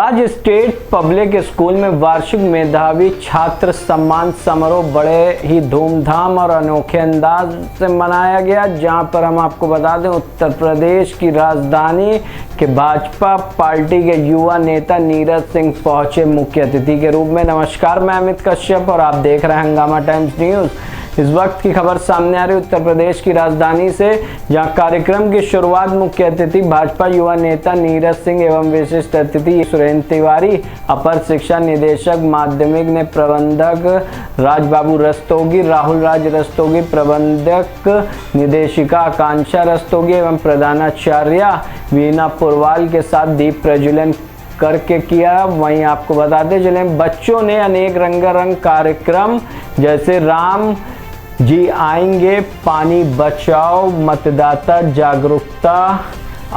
राज state public school में वार्षिक मेधावी छात्र सम्मान समारोह बड़े ही धूमधाम और अनोखे अंदाज से मनाया गया, जहां पर हम आपको बता दें उत्तर प्रदेश की राजधानी के भाजपा पार्टी के युवा नेता नीरज सिंह पहुंचे मुख्य अतिथि के रूप में। नमस्कार, मैं अमित कश्यप और आप देख रहे हैं हंगामा टाइम्स न्यूज। इस वक्त की खबर सामने आ रही उत्तर प्रदेश की राजधानी से, जहां कार्यक्रम की शुरुआत मुख्य अतिथि भाजपा युवा नेता नीरज सिंह एवं विशिष्ट अतिथि सुरेंद्र तिवारी, अपर शिक्षा निदेशक माध्यमिक ने प्रबंधक राजबाबू रस्तोगी, राहुल राज रस्तोगी, प्रबंधक निदेशिका आकांक्षा रस्तोगी एवं प्रधानाचार्य वीना पुरवाल के साथ दीप प्रज्वलन करके किया। वहीं आपको बताते चले बच्चों ने अनेक रंगारंग कार्यक्रम जैसे राम जी आएंगे, पानी बचाओ, मतदाता जागरूकता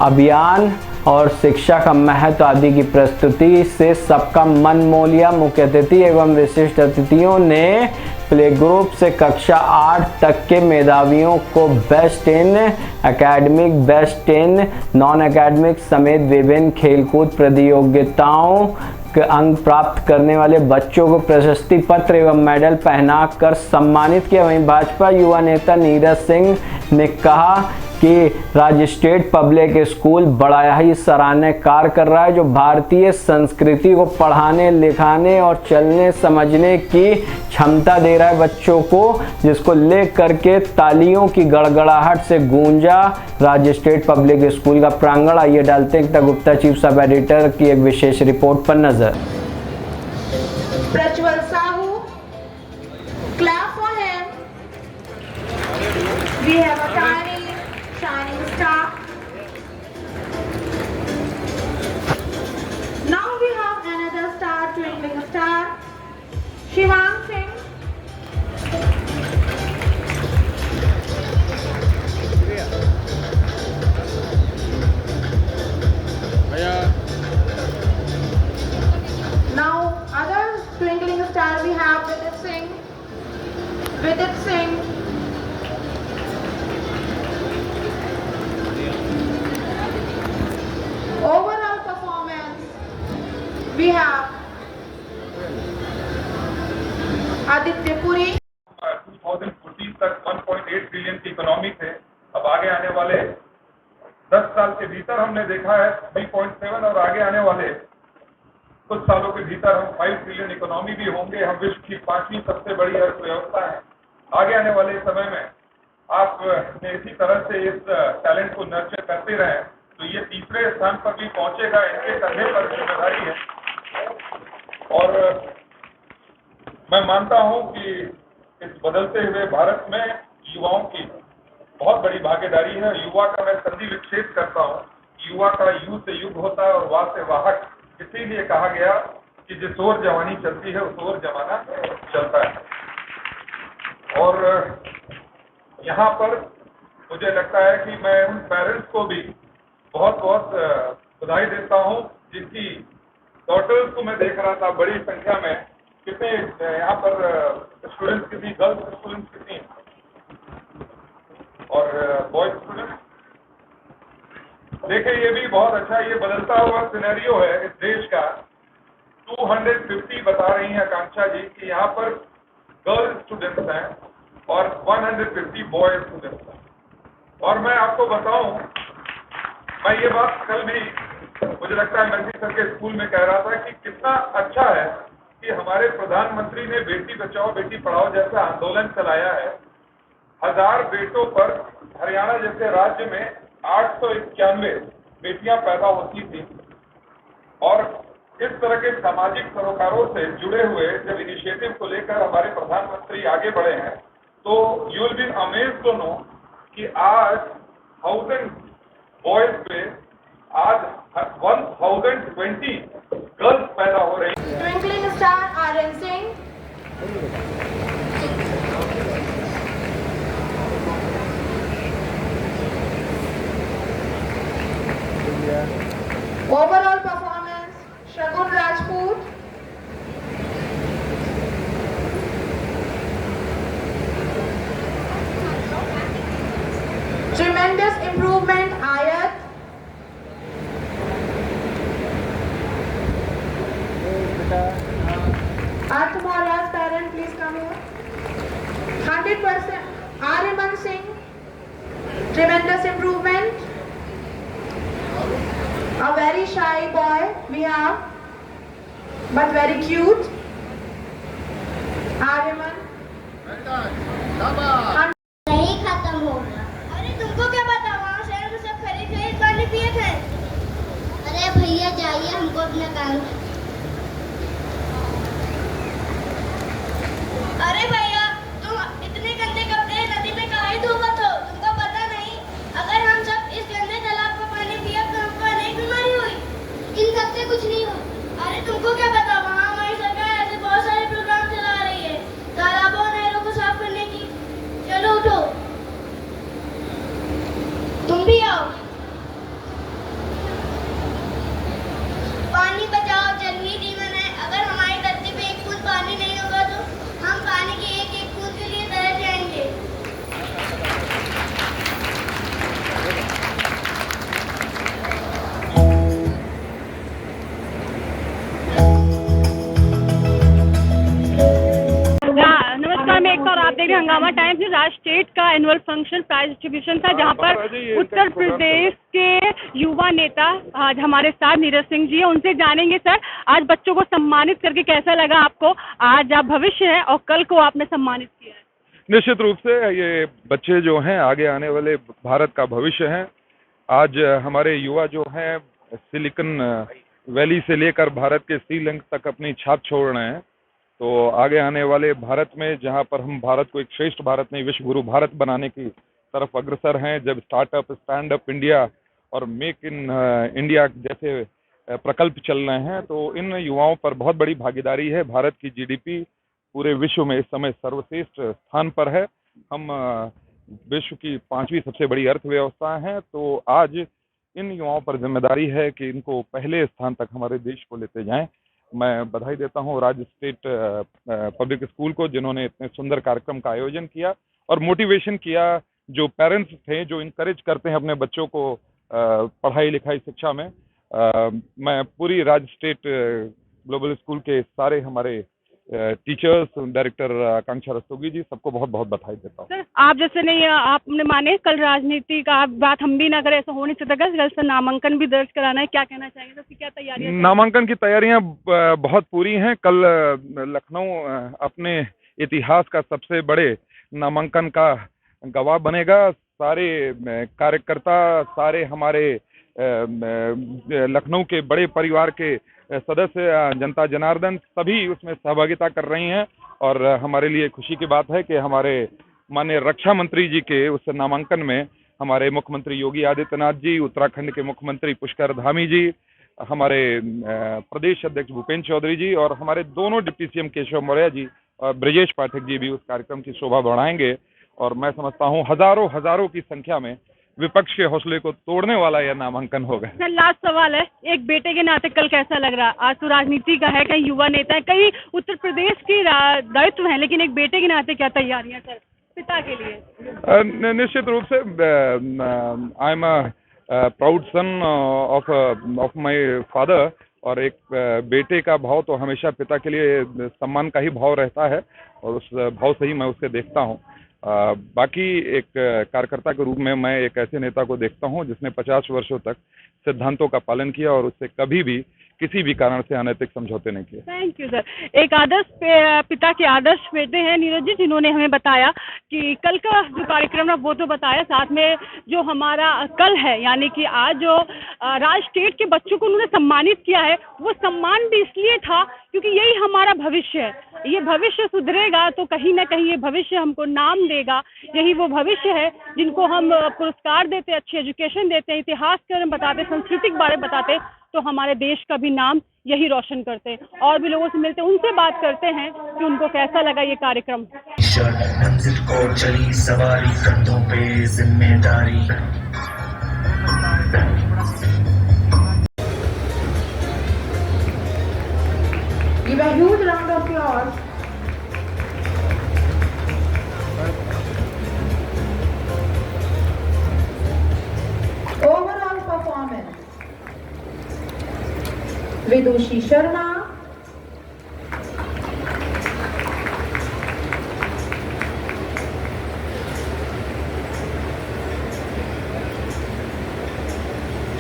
अभियान और शिक्षा का महत्व आदि की प्रस्तुति से सबका मन मोह लिया। मुख्य अतिथि एवं विशिष्ट अतिथियों ने प्ले ग्रुप से कक्षा 8 तक के मेधावियों को best in academic, best in non academic समेत विभिन्न खेलकूद प्रतियोगिताओं के अंक प्राप्त करने वाले बच्चों को प्रशस्ति पत्र एवं मेडल पहनाकर सम्मानित किया। वहीं भाजपा युवा नेता नीरज सिंह ने कहा कि राज स्टेट पब्लिक स्कूल बड़ा ही सराहनीय कार्य कर रहा है, जो भारतीय संस्कृति को पढ़ाने लिखाने और चलने समझने की क्षमता दे रहा है बच्चों को, जिसको लेकर के तालियों की गड़गड़ाहट से गूंजा राज स्टेट पब्लिक स्कूल का प्रांगण। आइए डालते हैं एकता गुप्ता चीफ सब एडिटर की एक विशेष रिपोर्ट पर नजर। Prajwal Sahu, clap for him. We have a tiny shining star. Now we have another star, twinkling star, Shivang Singh. Now other twinkling star we have Vidit Singh. Vidit Singh. Overall performance we have Aditya Puri. 2014 तक 1.8 trillion की economy थे। अब आगे आने वाले 10 साल के भीतर हमने देखा है 3.7 और आगे आने वाले कुछ सालों के भीतर हम 5 ट्रिलियन इकोनॉमी भी होंगे। हम विश्व की 5वीं सबसे बड़ी अर्थव्यवस्था है। आगे आने वाले समय में आप इसी तरह से इस टैलेंट को नर्चर करते रहें तो ये तीसरे स्थान पर भी पहुंचेगा। इनके कंधे पर जिम्मेदारी है और मैं मानता हूं कि इस बदलते हुए भारत में युवाओं की बहुत बड़ी भागीदारी है। युवा का मैं संधि विच्छेद करता हूं। युवा का यू से युग होता है और वाह से वाहक, इसीलिए कहा गया कि जिस ओर जवानी चलती है उस ओर जमाना चलता है। और यहाँ पर मुझे लगता है कि मैं उन पेरेंट्स को भी बहुत बहुत बधाई देता हूँ जिनकी डॉटर्स को मैं देख रहा था बड़ी संख्या में। कितने यहाँ पर स्टूडेंट्स कितनी, गर्ल्स स्टूडेंट्स कितनी और बॉयज स्टूडेंट्स। देखिए ये भी बहुत अच्छा, ये बदलता हुआ सिनेरियो है इस देश का। 250 बता रही हैं आकांक्षा जी कि यहाँ पर गर्ल्स स्टूडेंट्स हैं और 150 बॉयज स्टूडेंट्स हैं। और मैं आपको बताऊं, मैं ये बात कल भी मुझे लगता है मर्जी सर के स्कूल में कह रहा था कि कितना अच्छा है कि हमारे प्रधानमंत्री ने बेटी बचाओ बेटी पढ़ाओ जैसा आंदोलन चलाया है। 1000 बेटों पर हरियाणा जैसे राज्य में 891 बेटियां पैदा होती थी। और इस तरह के सामाजिक सरोकारों से जुड़े हुए जब इनिशिएटिव को लेकर हमारे प्रधानमंत्री आगे बढ़े हैं तो you will be amazed to know कि आज 1000 बॉयज पे आज 1020 गर्ल्स पैदा हो रही हैं। Twinkling star RN Singh. Overall performance Shagun Rajput. Tremendous improvement Ayat. enough, but very cute. Aryaman. नहीं खत्म होगा। अरे तुमको क्या पता, वहाँ शहर में सब खरीद पानी पिए थे। अरे भैया जाइए, हमको अपना काम। अरे भैया, तुम इतने गंदे कपड़े नदी में काहे धोबत हो? तुमको पता नहीं, अगर हम सब इस गंदे तालाब का पानी पिए तो हमको अनेक बीमारी हुई। इन सबसे कुछ नहीं हो। अरे तुमको क्या पता, वहाँ हमारी सरकार ऐसे बहुत सारे प्रोग्राम चला रही है तालाबों और नहरों को साफ करने की। चलो उठो, तुम भी आओ। पानी बचाओ जल ही जीवन है। अगर हमारी धरती पे एक बूंद पानी नहीं होगा तो हम पानी की एक एक बूंद के लिए तरस जाएंगे। नमस्कार, मैं एक और आप देख रहे हैं हंगामा टाइम्स न्यूज। आज स्टेट का एनुअल फंक्शन प्राइज डिस्ट्रीब्यूशन था, जहां पर उत्तर प्रदेश के युवा नेता आज हमारे साथ नीरज सिंह जी हैं। उनसे जानेंगे सर, आज बच्चों को सम्मानित करके कैसा लगा आपको? आज आप भविष्य है और कल को आपने सम्मानित किया है। निश्चित रूप से ये बच्चे जो हैं आगे आने वाले भारत का भविष्य हैं। आज हमारे युवा जो हैं सिलिकॉन वैली से लेकर भारत के सी लिंक तक अपनी छाप छोड़ रहे हैं। तो आगे आने वाले भारत में, जहां पर हम भारत को एक श्रेष्ठ भारत नहीं विश्व गुरु भारत बनाने की तरफ अग्रसर हैं, जब स्टार्टअप, स्टैंड अप इंडिया और मेक इन इंडिया जैसे प्रकल्प चल रहे हैं, तो इन युवाओं पर बहुत बड़ी भागीदारी है। भारत की जीडीपी पूरे विश्व में इस समय सर्वश्रेष्ठ स्थान पर है। हम विश्व की 5वीं सबसे बड़ी अर्थव्यवस्था हैं। तो आज इन युवाओं पर जिम्मेदारी है कि इनको पहले स्थान तक हमारे देश को लेते जाएं। मैं बधाई देता हूं राज्य स्टेट पब्लिक स्कूल को, जिन्होंने इतने सुंदर कार्यक्रम का आयोजन किया और मोटिवेशन किया। जो पेरेंट्स थे जो इनकरेज करते हैं अपने बच्चों को पढ़ाई लिखाई शिक्षा में, मैं पूरी राज्य स्टेट ग्लोबल स्कूल के सारे हमारे टीचर्स, डायरेक्टर आकांक्षा रस्तोगी जी, सबको बहुत बहुत बधाई देता हूँ। सर, आप जैसे नहीं, आपने माने कल राजनीति का बात हम भी ना करें, ऐसा हो नहीं सकता। कल सर नामांकन भी दर्ज कराना है, क्या कहना चाहेंगे? तो क्या तैयारियां? नामांकन की तैयारियां बहुत पूरी हैं। कल लखनऊ अपने इतिहास का सबसे बड़े नामांकन का गवाह बनेगा। सारे कार्यकर्ता, सारे हमारे लखनऊ के बड़े परिवार के सदस्य, जनता जनार्दन, सभी उसमें सहभागिता कर रही हैं। और हमारे लिए खुशी की बात है कि हमारे माननीय रक्षा मंत्री जी के उस नामांकन में हमारे मुख्यमंत्री योगी आदित्यनाथ जी, उत्तराखंड के मुख्यमंत्री पुष्कर धामी जी, हमारे प्रदेश अध्यक्ष भूपेंद्र चौधरी जी और हमारे दोनों डिप्टी सीएम केशव मौर्य जी और ब्रजेश पाठक जी भी उस कार्यक्रम की शोभा बढ़ाएंगे। और मैं समझता हूँ हजारों की संख्या में विपक्ष के हौसले को तोड़ने वाला यह नामांकन होगा। सर, लास्ट सवाल है, एक बेटे के नाते कल कैसा लग रहा? आज तो राजनीति का है, कहीं युवा नेता है, कहीं उत्तर प्रदेश की दायित्व है, लेकिन एक बेटे के नाते क्या तैयारियां सर पिता के लिए? निश्चित रूप से I am a proud son of my father. और एक बेटे का भाव तो हमेशा पिता के लिए सम्मान का ही भाव रहता है और उस भाव से ही मैं उसे देखता हूँ। बाकी एक कार्यकर्ता के रूप में मैं एक ऐसे नेता को देखता हूं जिसने 50 वर्षों तक सिद्धांतों का पालन किया और उससे कभी भी किसी भी कारण से अनैतिक समझौते नहीं किए। Thank you sir. एक आदर्श पिता के आदर्श बेटे हैं नीरज जी, जिन्होंने हमें बताया कि कल का जो कार्यक्रम है वो तो बताया, साथ में जो हमारा कल है, यानी कि आज जो राज स्टेट के बच्चों को उन्होंने सम्मानित किया है, वो सम्मान भी इसलिए था क्योंकि यही हमारा भविष्य है। ये भविष्य सुधरेगा तो कहीं ना कहीं ये भविष्य हमको नाम देगा। यही वो भविष्य है जिनको हम पुरस्कार देते, अच्छी एजुकेशन देते, इतिहास के बारे में बताते, संस्कृति के बारे में बताते, तो हमारे देश का भी नाम यही रोशन करते हैं। और भी लोगों से मिलते हैं, उनसे बात करते हैं कि उनको कैसा लगा ये कार्यक्रम। मंजिल को चली सवारी, कंधों पे जिम्मेदारी। Give a huge round of applause. Overall performance. Vidushi Sharma,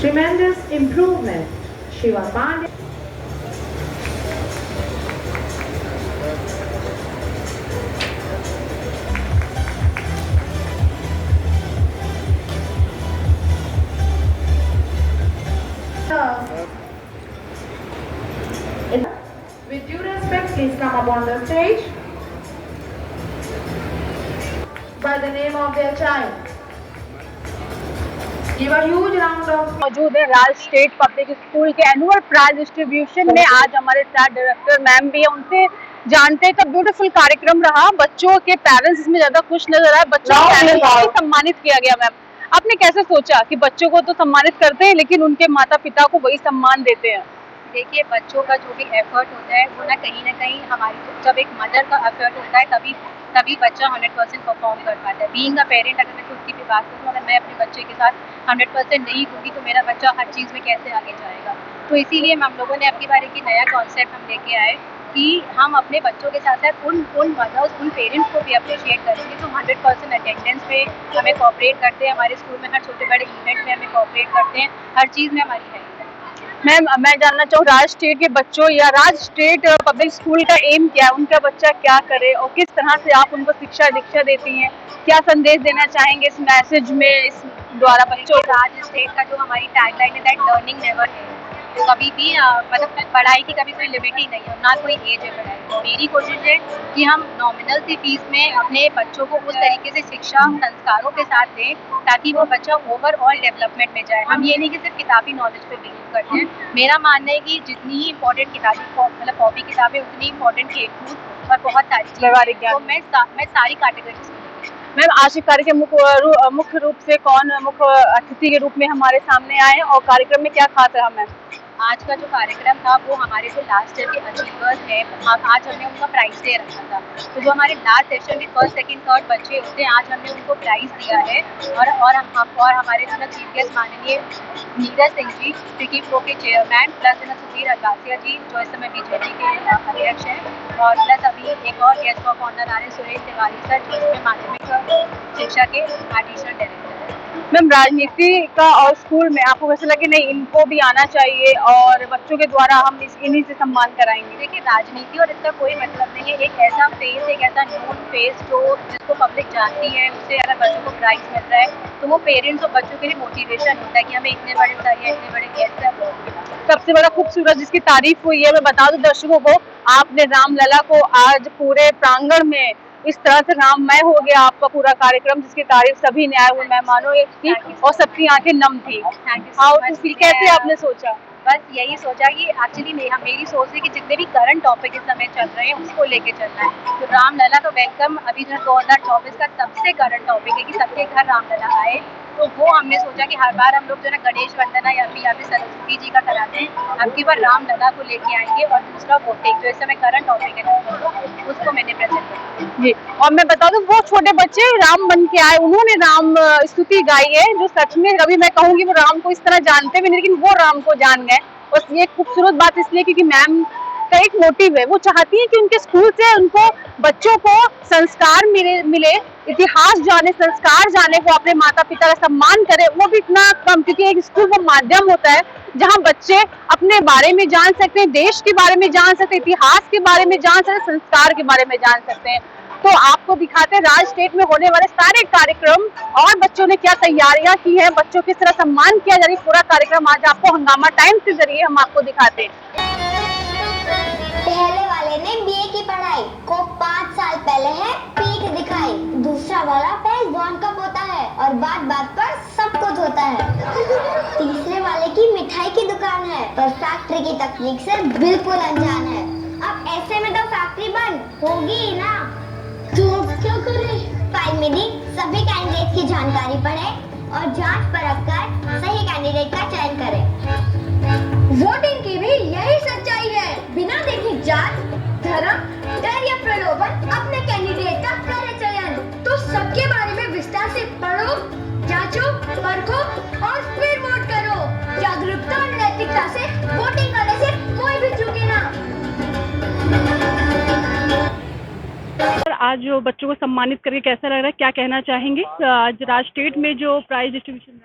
tremendous improvement. Shiva Pandey. With due respect, please come up on the stage. By the name of their child. Give a huge round of मौजूद है राज state public school के annual prize distribution में। आज हमारे साथ director ma'am भी है, उनसे जानते हैं। तो ब्यूटीफुल कार्यक्रम रहा, बच्चों के पेरेंट्स इसमें ज्यादा खुश नजर आए, बच्चों के पेरेंट्स को भी सम्मानित किया गया। मैम, आपने कैसे सोचा कि बच्चों को तो सम्मानित करते हैं लेकिन उनके माता पिता को वही सम्मान देते हैं? देखिए, बच्चों का जो भी एफर्ट होता है वो ना कहीं हमारी, जब एक मदर का एफर्ट होता है तभी बच्चा 100% परफॉर्म कर पाता है। बीइंग अ पेरेंट, अगर मैं खुद की भी बात करूँ, अगर मैं अपने बच्चे के साथ 100% नहीं दूंगी तो मेरा बच्चा हर चीज़ में कैसे आगे जाएगा। तो इसीलिए हम लोगों ने आपकी बार एक नया कॉन्सेप्ट हम लेके आए कि हम अपने बच्चों के साथ साथ उन मदर्स, उन पेरेंट्स को भी अप्रिशिएट करेंगे जो 100% अटेंडेंस पे हमें कोऑपरेट करते हैं, हमारे स्कूल में हर छोटे बड़े इवेंट में हमें कोऑपरेट करते हैं, हर चीज़ में हमारी हेल्प है। मैम, मैं जानना चाहूँ राज स्टेट के बच्चों या राज स्टेट पब्लिक स्कूल का एम क्या है, उनका बच्चा क्या करे और किस तरह से आप उनको शिक्षा दीक्षा देती हैं, क्या संदेश देना चाहेंगे इस मैसेज में, इस द्वारा बच्चों? राज स्टेट का जो हमारी टैगलाइन है, दैट लर्निंग नेवर एंड्स। तो कभी भी मतलब पढ़ाई की कभी कोई लिमिट ही नहीं है, ना कोई एज है पढ़ाई। तो मेरी कोशिश है कि हम नॉमिनल सी फीस में अपने बच्चों को उस तरीके से शिक्षा संस्कारों के साथ दें ताकि वो बच्चा ओवरऑल डेवलपमेंट में जाए। हम ये नहीं कि सिर्फ किताबी नॉलेज पे बिलीव करते हैं। मेरा मानना है कि जितनी इंपॉर्टेंट मतलब कॉपी किताबें उतनी इंपॉर्टेंट खेल कूद और बहुत सारी चीज़ें। तो मैं सारी कैटेगरीज में। मैम, आज के कार्यक्रम मुख्य रूप से कौन मुख्य अतिथि के रूप में हमारे सामने आए और कार्यक्रम में क्या खास रहा? मैम, आज का जो कार्यक्रम था वो हमारे जो लास्ट ईयर के अचीवर्स हैं, आज हमने उनका प्राइज डे रखा था। तो जो हमारे लास्ट सेशन में फर्स्ट सेकंड थर्ड बच्चे होते हैं, आज हमने उनको प्राइज दिया है। और हमारे जो चीफ गेस्ट माननीय नीरज सिंह जी, सिक्किम प्रो के चेयरमैन, प्लस सुधीर अगासिया जी जो इस समय बीजेपी के अध्यक्ष हैं, और प्लस अभी एक और गेस्ट ऑफ ऑनर आ रहे हैं सुरेश तिवारी सर जो इसमें माध्यमिक शिक्षा के एडिशनल डायरेक्टर हैं। मैम, राजनीति का और स्कूल में आपको कैसा लगे नहीं इनको भी आना चाहिए और बच्चों के द्वारा हम इन्हीं से सम्मान कराएंगे? देखिए, राजनीति और इसका कोई मतलब नहीं है। एक ऐसा फेस, एक ऐसा नोन फेस जो जिसको पब्लिक जानती है, उससे अगर बच्चों को प्राइज मिल रहा है तो वो पेरेंट्स और बच्चों के लिए मोटिवेशन होता है कि हमें इतने बड़े सर या इतने बड़े गेस्ट हैं। सबसे बड़ा खूबसूरत जिसकी तारीफ हुई है, मैं बता दूं दर्शकों को, आपने रामलला को आज पूरे प्रांगण में इस तरह से राममय हो गया आपका पूरा कार्यक्रम, जिसकी तारीफ सभी ने आए हुए मेहमानों की और सबकी आंखें नम थी। कैसे आपने सोचा? बस यही सोचा कि एक्चुअली मेरी सोच है कि जितने भी करंट टॉपिक इस समय चल रहे हैं उसको लेके चलना है। तो रामलला तो वेलकम अभी जो 2024 का सबसे करंट टॉपिक है कि सबके घर रामलला आए। तो वो हमने सोचा कि हर बार हम लोग जो ना गणेश वंदना या फिर सरस्वती जी का कराते हैं, अब की बार रामलला को लेके आएंगे। और दूसरा वोटिंग जो इस समय करंट टॉपिक है उसको मैंने प्रेजेंट किया जी। और मैं बता दूं वो छोटे बच्चे राम बन के आए, उन्होंने राम स्तुति गाई है जो सच में कभी मैं कहूँगी वो राम को इस तरह जानते भी नहीं लेकिन वो राम को जान गए। और ये खूबसूरत बात इसलिए क्योंकि मैम का एक मोटिव है, वो चाहती है कि उनके स्कूल से उनको बच्चों को संस्कार मिले, इतिहास जाने, संस्कार जाने, वो अपने माता पिता का सम्मान करे। वो भी इतना कम, क्योंकि एक स्कूल वो माध्यम होता है जहां बच्चे अपने बारे में जान सकते हैं, देश के बारे में जान सकते हैं, इतिहास के बारे में जान सकते हैं, संस्कार के बारे में जान सकते हैं। तो आपको दिखाते हैं राज स्टेट में होने वाले सारे कार्यक्रम और बच्चों ने क्या तैयारियां की हैं, बच्चों किस तरह सम्मान किया जा रहा है, पूरा कार्यक्रम आज आपको हंगामा टाइम्स के जरिए हम आपको दिखाते हैं। पहले वाले ने बीए की पढ़ाई को 5 साल पहले है पीठ दिखाई, दूसरा वाला पहलवान का पोता है और बात बात पर सब कुछ होता है, तीसरे वाले की मिठाई की दुकान है पर फैक्ट्री की तकनीक से बिल्कुल अनजान है। अब ऐसे में तो फैक्ट्री बंद होगी ही ना, तो क्या करें? फाइल में दी सभी कैंडिडेट की जानकारी पढ़े और जांच परख कर सही कैंडिडेट का चयन करें। वोटिंग की भी यही सच्चाई है, बिना देखे जात, धर्म, डर या प्रलोभन अपने कैंडिडेट का करे चयन। तो सबके बारे में विस्तार से पढ़ो, जांचो, परखो और फिर वोट करो। जागरूकता और नैतिकता से वोटिंग करने से कोई भी चूके ना। आज जो बच्चों को सम्मानित करके कैसा लग रहा है, क्या कहना चाहेंगे? आज राज स्टेट में जो प्राइज डिस्ट्रीब्यूशन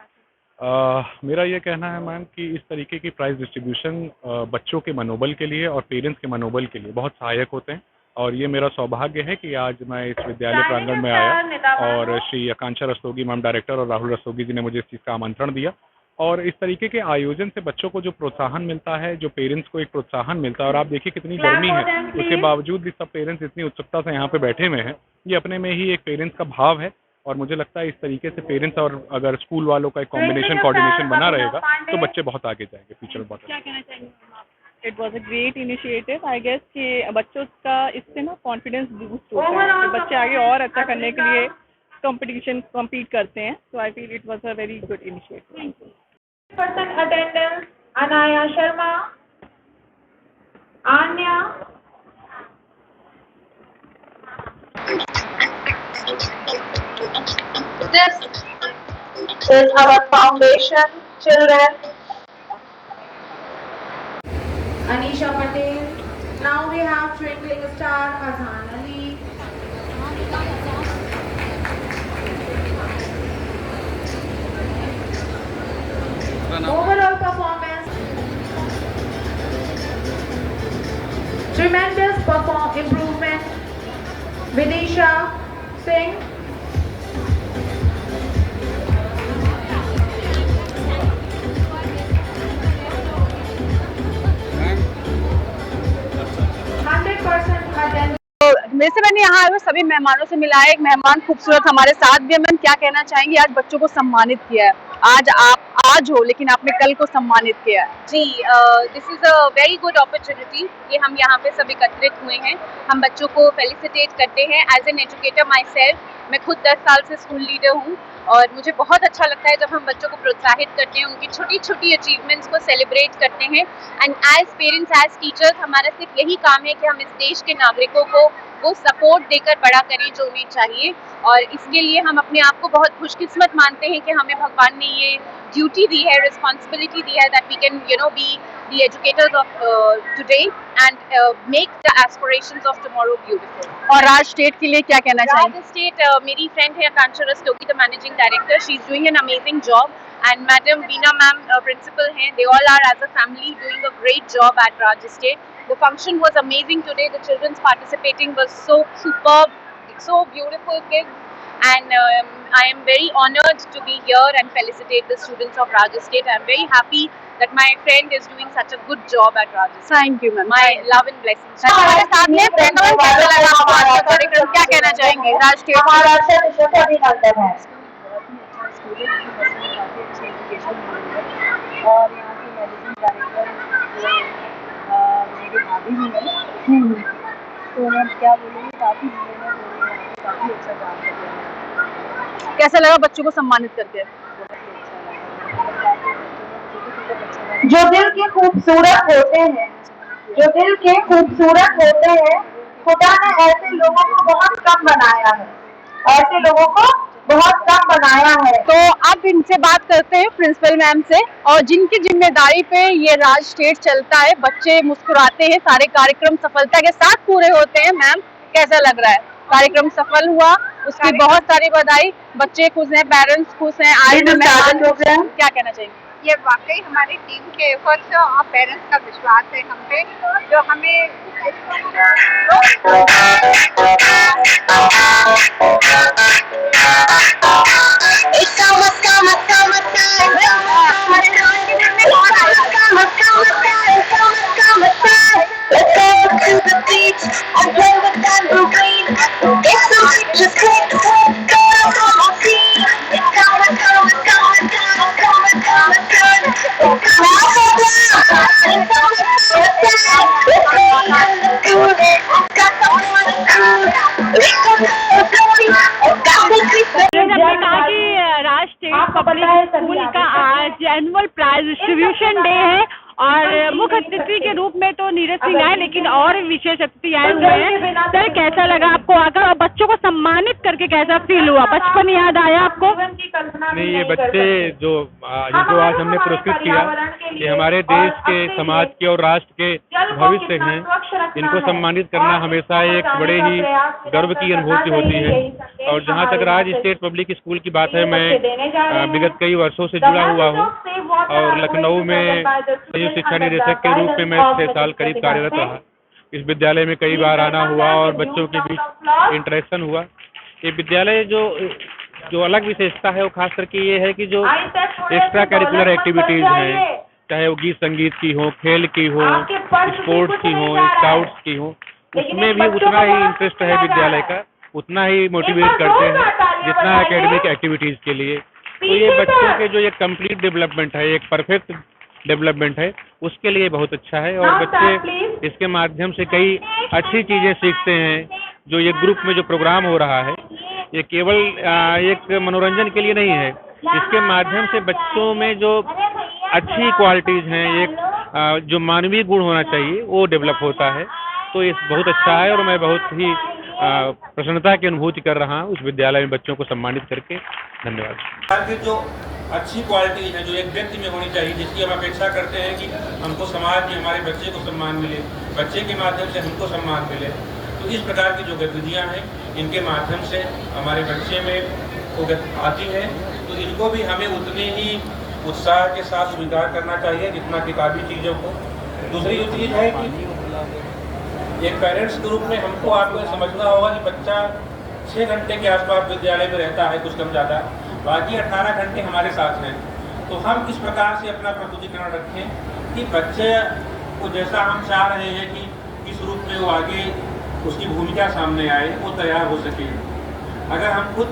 मेरा ये कहना है मैम कि इस तरीके की प्राइज डिस्ट्रीब्यूशन बच्चों के मनोबल के लिए और पेरेंट्स के मनोबल के लिए बहुत सहायक होते हैं। और ये मेरा सौभाग्य है कि आज मैं इस विद्यालय प्रांगण में आया और श्री आकांक्षा रस्तोगी मैम डायरेक्टर और राहुल रस्तोगी जी ने मुझे इस चीज़ का आमंत्रण दिया और इस तरीके के आयोजन से बच्चों को जो प्रोत्साहन मिलता है, जो पेरेंट्स को एक प्रोत्साहन मिलता है, और आप देखिए कितनी गर्मी है, उसके बावजूद भी सब पेरेंट्स इतनी उत्सुकता से यहाँ पे बैठे हुए हैं, ये अपने में ही एक पेरेंट्स का भाव है। और मुझे लगता है इस तरीके से पेरेंट्स और अगर स्कूल वालों का एक कॉम्बिनेशन, कोऑर्डिनेशन बना रहेगा तो बच्चे बहुत आगे जाएंगे फ्यूचर में। क्या कहना चाहेंगे आप? It was a great initiative. I guess कि बच्चों का इससे ना कॉन्फिडेंस बूस्ट होता है, तो बच्चे आगे और अच्छा करने के लिए compete करते हैं। So I feel it was a very good initiative. Thank you. Person attendance: Anaya Sharma, Anya, this is our foundation children. Anisha Patel. Now we have Twinkling Star Azhan Ali. Overall performance: tremendous improvement. Vidisha Singh. मेरे से मैंने यहाँ सभी मेहमानों से मिला है। एक मेहमान खूबसूरत हमारे साथ भी है। मैम, क्या कहना चाहेंगे? आज बच्चों को सम्मानित किया है, आज आप आज हो लेकिन आपने कल को सम्मानित किया है। जी, this is a very good opportunity कि हम यहाँ पे सब एकत्रित हुए हैं। हम बच्चों को फेलिसिटेट करते हैं। As an educator myself, मैं खुद 10 साल से स्कूल लीडर हूँ और मुझे बहुत अच्छा लगता है जब हम बच्चों को प्रोत्साहित करते हैं, उनकी छोटी छोटी अचीवमेंट्स को सेलिब्रेट करते हैं। And as parents, as teachers, हमारा सिर्फ यही काम है कि हम इस देश के नागरिकों को वो सपोर्ट देकर बड़ा करें जो उन्हें चाहिए। और इसके लिए हम अपने आप को बहुत खुशकिस्मत मानते हैं कि हमें भगवान ने ये ड्यूटी दी है, रिस्पॉन्सिबिलिटी दी है, that we can be the educators of today and make the aspirations of tomorrow beautiful. और राज स्टेट के लिए क्या कहना चाहेंगे? Raj State, मेरी फ्रेंड है Akanksha Rastogi, the managing director. She is doing an amazing job. And madam Beena ma'am, principal हैं. They all are as a family doing a great job at Raj State. The function was amazing today. The children's participating was so superb, so beautiful kids. And I am very honored to be here and felicitate the students of Raj State. I am very happy that my friend is doing such a good job at Raj State. Thank you, ma'am. My love and blessings. हमारे साथ में friend और कैसा लगा आपको आज का कार्यक्रम? क्या कहना चाहेंगे? राज स्टेट हमारा अच्छा अभिनंदन है। और यहाँ की मैनेजिंग डायरेक्टर मेरी भाभी भी है, तो मैं क्या बोलूँगी, काफ़ी मेहनत हो रही है, काफ़ी अच्छा काम कर रहे हैं। कैसा लगा बच्चों को सम्मानित करके? जो दिल के खूबसूरत होते हैं, जो दिल के खूबसूरत होते हैं, खुदा ने ऐसे लोगों को बहुत कम बनाया है, ऐसे लोगों को बहुत कम बनाया है। तो अब इनसे बात करते हैं, प्रिंसिपल मैम से, और जिनकी जिम्मेदारी पे ये राज स्टेट चलता है। बच्चे मुस्कुराते हैं, सारे कार्यक्रम सफलता के साथ पूरे होते हैं। मैम, कैसा लग रहा है? कार्यक्रम सफल हुआ, उसकी बहुत सारी बधाई। बच्चे खुश हैं, पेरेंट्स खुश हैं, आज क्या कहना चाहिए? ये वाकई हमारी टीम के एफर्ट्स और पेरेंट्स का विश्वास है हम पे, जो हमें स्कूल का आज एनुअल प्राइज डिस्ट्रीब्यूशन डे है और मुख्य अतिथि के रूप में तो नीरज सिंह आए, लेकिन और विशेष अतिथि आए हुए हैं। सर, कैसा लगा आपको आकर और बच्चों को सम्मानित करके कैसा फील हुआ? बचपन याद आया आपको? नहीं, ये बच्चे जो जिनको आज हमने पुरस्कृत किया, ये हमारे देश के, समाज के और राष्ट्र के भविष्य हैं। इनको सम्मानित करना हमेशा एक बड़े ही गर्व की अनुभूति होती है। और जहाँ तक राज स्टेट पब्लिक स्कूल की बात है, मैं विगत कई वर्षों से जुड़ा हुआ हूँ और लखनऊ में संयुक्त शिक्षा निदेशक के रूप में मैं 6 साल करीब कार्यरत रहा। इस विद्यालय में कई बार आना हुआ और बच्चों के बीच इंटरेक्शन हुआ। ये विद्यालय जो जो अलग विशेषता है वो खास करके ये है कि जो एक्स्ट्रा करिकुलर एक्टिविटीज़ हैं, चाहे वो गीत संगीत की हो, खेल की हो, स्पोर्ट्स की हो, स्काउट्स की हो, उसमें भी उतना ही इंटरेस्ट है विद्यालय का, उतना ही मोटिवेट करते हैं जितना एकेडमिक एक्टिविटीज़ के लिए। तो ये बच्चों के जो एक कंप्लीट डेवलपमेंट है, एक परफेक्ट डेवलपमेंट है, उसके लिए बहुत अच्छा है और बच्चे इसके माध्यम से कई अच्छी चीज़ें सीखते हैं। जो ये ग्रुप में जो प्रोग्राम हो रहा है, ये केवल एक मनोरंजन के लिए नहीं है, इसके माध्यम से बच्चों में जो अच्छी क्वालिटीज़ हैं, एक जो मानवीय गुण होना चाहिए वो डेवलप होता है। तो ये बहुत अच्छा है और मैं बहुत ही प्रसन्नता की अनुभूति कर रहा हूँ उस विद्यालय में बच्चों को सम्मानित करके। धन्यवाद। जो अच्छी क्वालिटी है जो एक व्यक्ति में होनी चाहिए, जिसकी हम अपेक्षा करते हैं कि हमको समाज में हमारे बच्चे को सम्मान मिले, बच्चे के माध्यम से हमको सम्मान मिले, तो इस प्रकार की जो गतिविधियाँ हैं इनके माध्यम से हमारे बच्चे में वो आती है। तो इनको भी हमें उतने ही उत्साह के साथ स्वीकार करना चाहिए जितना किताबी चीज़ों को। दूसरी जो चीज़ है कि एक पेरेंट्स के रूप में हमको आपको समझना होगा कि बच्चा 6 घंटे के आसपास विद्यालय में रहता है, कुछ कम ज़्यादा, बाकी 18 घंटे हमारे साथ हैं। तो हम इस प्रकार से अपना प्रस्तुतिकरण रखें कि बच्चे को जैसा हम चाह रहे हैं कि किस रूप में वो आगे उसकी भूमिका सामने आए, वो तैयार हो सके। अगर हम खुद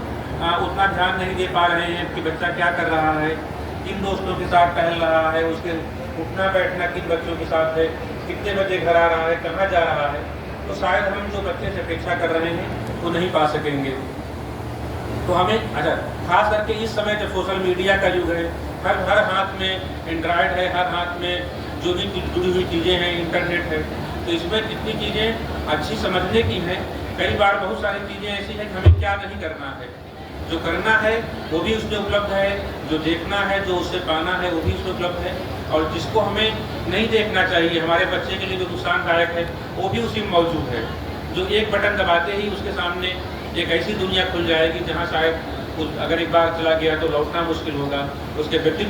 उतना ध्यान नहीं दे पा रहे हैं कि बच्चा क्या कर रहा है, किन दोस्तों के साथ टहल रहा है, उसके उठना बैठना किन बच्चों के साथ है, कितने बजे घर आ रहा है, कहाँ जा रहा है, तो शायद हम जो बच्चे से अपेक्षा कर रहे हैं वो नहीं पा सकेंगे। तो हमें खास करके इस समय जब सोशल मीडिया का युग है, हर हाथ में एंड्रॉयड है, हर हाथ में जो भी जुड़ी हुई चीज़ें हैं, इंटरनेट है, तो इसमें कितनी चीज़ें अच्छी समझने की हैं, कई बार बहुत सारी चीज़ें ऐसी हैं कि हमें क्या नहीं करना है, जो करना है वो भी उसमें उपलब्ध है, जो देखना है, जो उससे पाना है वो भी उसमें उपलब्ध है, और जिसको हमें नहीं देखना चाहिए, हमारे बच्चे के लिए जो नुकसानदायक है वो भी उसी में मौजूद है। जो एक बटन दबाते ही उसके सामने एक ऐसी दुनिया खुल जाएगी जहाँ शायद अगर एक बार चला गया तो लौटना मुश्किल होगा, उसके व्यक्तित्व